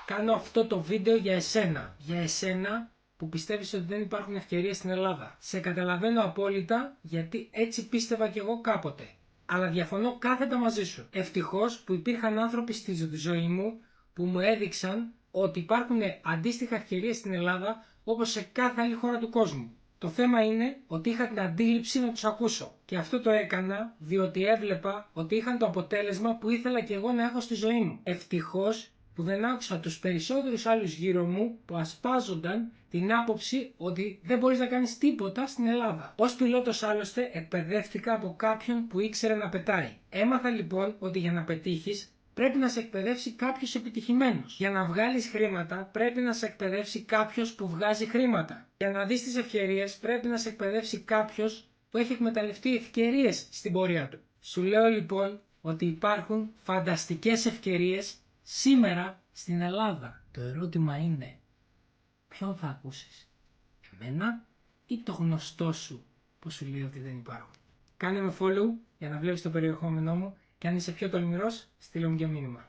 Κάνω αυτό το βίντεο για εσένα. Για εσένα που πιστεύεις ότι δεν υπάρχουν ευκαιρίες στην Ελλάδα. Σε καταλαβαίνω απόλυτα, γιατί έτσι πίστευα κι εγώ κάποτε. Αλλά διαφωνώ κάθετα μαζί σου. Ευτυχώς που υπήρχαν άνθρωποι στη ζωή μου που μου έδειξαν ότι υπάρχουν αντίστοιχα ευκαιρίες στην Ελλάδα όπως σε κάθε άλλη χώρα του κόσμου. Το θέμα είναι ότι είχα την αντίληψη να τους ακούσω. Και αυτό το έκανα διότι έβλεπα ότι είχαν το αποτέλεσμα που ήθελα και εγώ να έχω στη ζωή μου. Ευτυχώς που δεν άκουσα τους περισσότερους άλλους γύρω μου που ασπάζονταν την άποψη ότι δεν μπορείς να κάνεις τίποτα στην Ελλάδα. Ως πιλότος άλλωστε εκπαιδεύτηκα από κάποιον που ήξερε να πετάει. Έμαθα λοιπόν ότι για να πετύχεις πρέπει να σε εκπαιδεύσει κάποιος επιτυχημένος. Για να βγάλεις χρήματα πρέπει να σε εκπαιδεύσει κάποιος που βγάζει χρήματα. Για να δεις τις ευκαιρίες πρέπει να σε εκπαιδεύσει κάποιος που έχει εκμεταλλευτεί ευκαιρίες στην πορεία του. Σου λέω λοιπόν ότι υπάρχουν φανταστικές ευκαιρίες σήμερα στην Ελλάδα. Το ερώτημα είναι, ποιον θα ακούσεις, εμένα ή το γνωστό σου που σου λέει ότι δεν υπάρχουν. Κάνε με follow για να βλέπεις το περιεχόμενό μου και αν είσαι πιο τολμηρός, στείλε μου και μήνυμα.